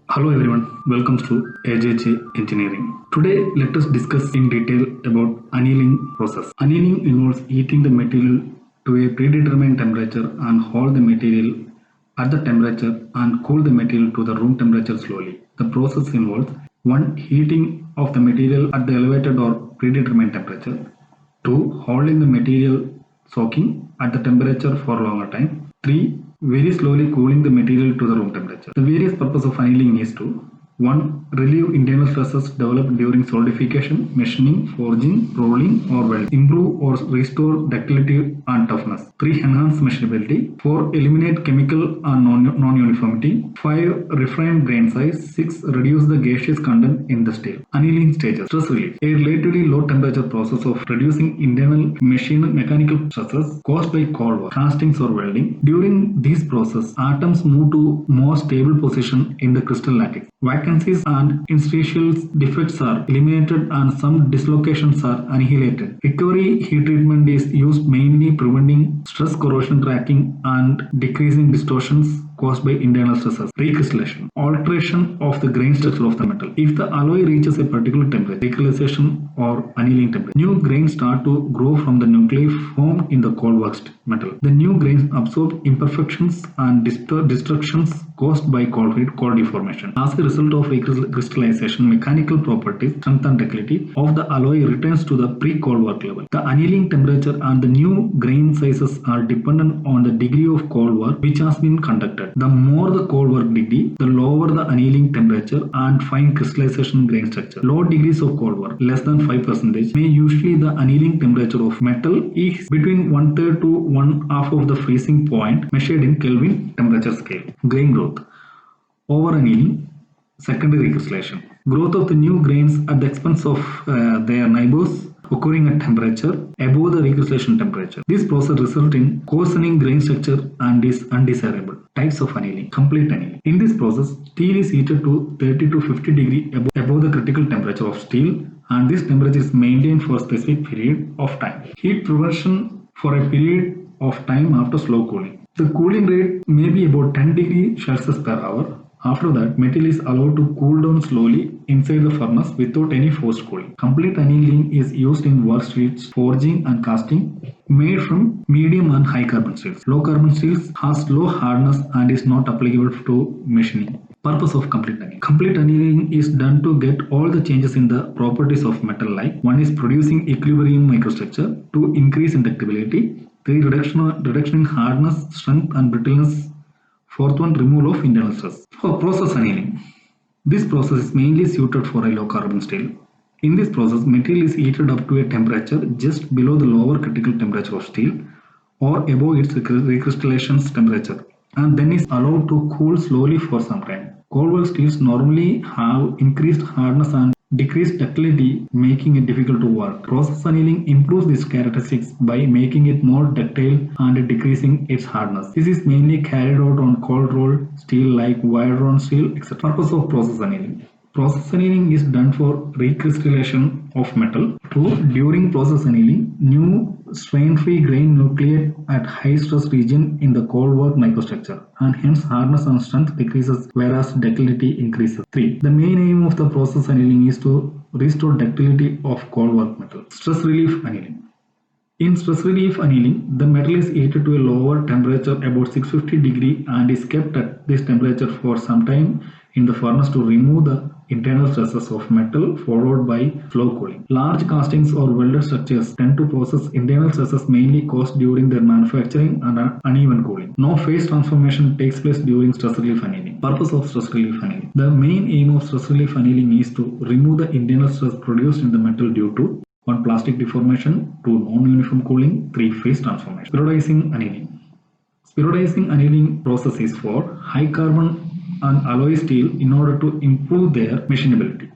Hello everyone, welcome to AJJ Engineering. Today let us discuss in detail about annealing process. Annealing involves heating the material to a predetermined temperature and hold the material at the temperature and cool the material to the room temperature slowly. The process involves 1. Heating of the material at the elevated or predetermined temperature. 2. Holding the material soaking at the temperature for a longer time. 3. Very slowly cooling the material to the room temperature. The various purpose of annealing is to 1. Relieve internal stresses developed during solidification, machining, forging, rolling or welding. Improve or restore ductility and toughness. 3. Enhance machinability. 4. Eliminate chemical and non-uniformity. 5. Refine grain size. 6. Reduce the gaseous content in the steel. Annealing stages. Stress relief. A relatively low temperature process of reducing internal mechanical stresses caused by cold work, castings or welding. During this process, atoms move to more stable position in the crystal lattice. Vacancies and interstitial defects are eliminated and some dislocations are annihilated. Recovery heat treatment is used mainly preventing stress corrosion cracking and decreasing distortions caused by internal stresses. Recrystallization. Alteration of the grain structure of the metal. If the alloy reaches a particular temperature, recrystallization or annealing temperature, new grains start to grow from the nuclei formed in the cold waxed metal. The new grains absorb imperfections and destructions caused by cold heat, cold deformation. As a result of recrystallization, mechanical properties, strength and ductility of the alloy returns to the pre-cold work level. The annealing temperature and the new grain sizes are dependent on the degree of cold work which has been conducted. The more the cold work degree, the lower the annealing temperature and fine crystallization grain structure. Low degrees of cold work, less than 5%, may usually the annealing temperature of metal is between 1/3 to 1/2 of the freezing point measured in Kelvin temperature scale. Grain growth. Over annealing, secondary recrystallization. Growth of the new grains at the expense of their neighbors occurring at temperature above the recrystallization temperature. This process results in coarsening grain structure and is undesirable. Types of annealing. Complete annealing. In this process, steel is heated to 30 to 50 degrees above the critical temperature of steel, and this temperature is maintained for a specific period of time. Heat prevention for a period of time after slow cooling. The cooling rate may be about 10 degrees Celsius per hour. After that, metal is allowed to cool down slowly inside the furnace without any forced cooling. Complete annealing is used in work steels, forging and casting made from medium and high carbon steels. Low carbon steels has low hardness and is not applicable to machining. Purpose of complete annealing. Complete annealing is done to get all the changes in the properties of metal, like 1 is producing equilibrium microstructure, 2 increase in ductility, 3 reduction in hardness, strength and brittleness, 4th one removal of internal stress. For process annealing, this process is mainly suited for a low carbon steel. In this process, material is heated up to a temperature just below the lower critical temperature of steel or above its recrystallization temperature, and then is allowed to cool slowly for some time. Cold work steels normally have increased hardness and decreased ductility, making it difficult to work. Process annealing improves these characteristics by making it more ductile and decreasing its hardness. This is mainly carried out on cold rolled steel like wire drawn steel, etc. Purpose of process annealing. Process annealing is done for recrystallization of metal. 2. During process annealing, new strain-free grain nucleate at high stress region in the cold work microstructure, and hence hardness and strength decreases whereas ductility increases. 3. The main aim of the process annealing is to restore ductility of cold work metal. Stress relief annealing. In stress relief annealing, the metal is heated to a lower temperature about 650 degrees and is kept at this temperature for some time in the furnace to remove the internal stresses of metal, followed by slow cooling. Large castings or welded structures tend to process internal stresses mainly caused during their manufacturing and uneven cooling. No phase transformation takes place during stress relief annealing. Purpose of stress relief annealing. The main aim of stress relief annealing is to remove the internal stress produced in the metal due to 1. Plastic deformation, 2. Non-uniform cooling, 3. Phase transformation. Spheroidizing annealing. Spheroidizing annealing process is for high carbon and alloy steel in order to improve their machinability.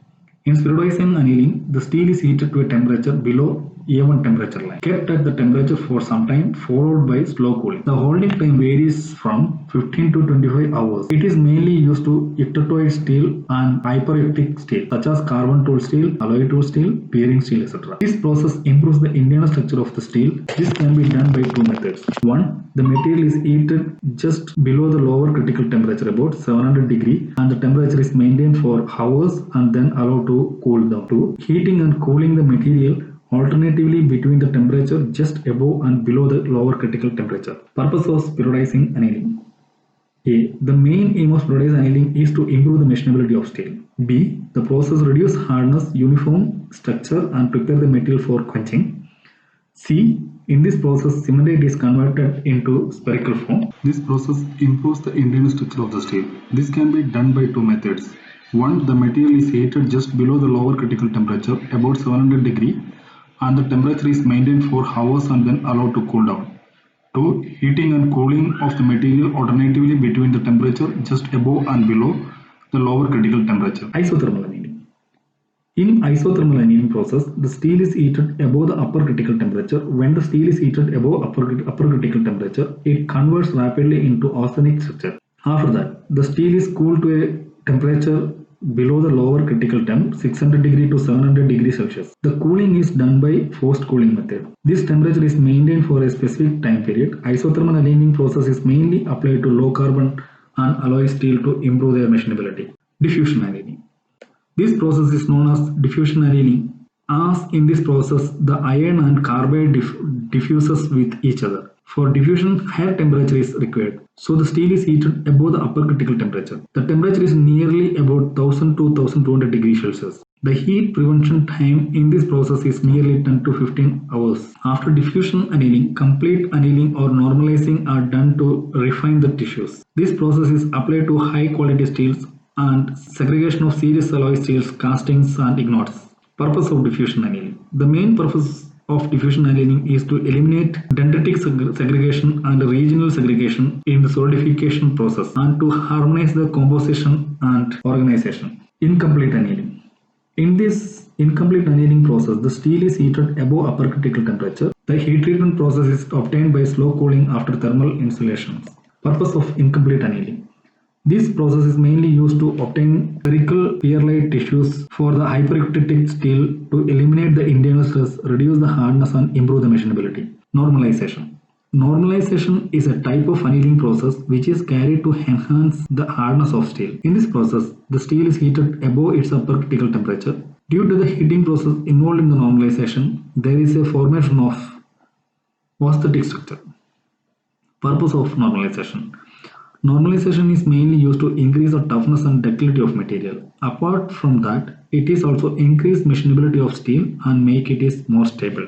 In spheroidizing annealing, the steel is heated to a temperature below A1 temperature line, kept at the temperature for some time, followed by slow cooling. The holding time varies from 15 to 25 hours. It is mainly used to ectotoid steel and hyperelectric steel, such as carbon tool steel, alloy tool steel, bearing steel, etc. This process improves the internal structure of the steel. This can be done by two methods. One, the material is heated just below the lower critical temperature, about 700 degree, and the temperature is maintained for hours and then allowed to cool down. Two, heating and cooling the material alternatively between the temperature just above and below the lower critical temperature. Purpose of periodizing annealing. A. The main aim of periodized annealing is to improve the machinability of steel. B. The process reduce hardness, uniform structure and prepare the material for quenching. C. In this process, cementite is converted into spherical form. This process improves the internal structure of the steel. This can be done by two methods. One, the material is heated just below the lower critical temperature, about 700 degree, and the temperature is maintained for hours and then allowed to cool down. Two, heating and cooling of the material alternatively between the temperature just above and below the lower critical temperature. Isothermal annealing. In isothermal annealing process, the steel is heated above the upper critical temperature. When the steel is heated above upper critical temperature, it converts rapidly into austenitic structure. After that, the steel is cooled to a temperature below the lower critical temp, 600 degree to 700 degree Celsius. The cooling is done by forced cooling method. This temperature is maintained for a specific time period. Isothermal annealing process is mainly applied to low carbon and alloy steel to improve their machinability. Diffusion annealing. This process is known as diffusion annealing, as in this process the iron and carbide diffuses with each other. For diffusion, higher temperature is required, so the steel is heated above the upper critical temperature. The temperature is nearly about 1000 to 1200 degrees Celsius. The heat prevention time in this process is nearly 10 to 15 hours. After diffusion annealing, complete annealing or normalizing are done to refine the tissues. This process is applied to high quality steels and segregation of serious alloy steels, castings and ignores. Purpose of diffusion annealing. The main purpose of diffusion annealing is to eliminate dendritic segregation and regional segregation in the solidification process and to harmonize the composition and organization. Incomplete annealing. In this incomplete annealing process, the steel is heated above upper critical temperature. The heat treatment process is obtained by slow cooling after thermal installations. Purpose of incomplete annealing. This process is mainly used to obtain spherical pearlite tissues for the hyperelectric steel to eliminate the internal stress, reduce the hardness and improve the machinability. Normalization. Normalization is a type of annealing process which is carried to enhance the hardness of steel. In this process, the steel is heated above its upper critical temperature. Due to the heating process involved in the normalization, there is a formation of aesthetic structure. Purpose of normalization. Normalization is mainly used to increase the toughness and ductility of material. Apart from that, it is also increase machinability of steel and make it is more stable.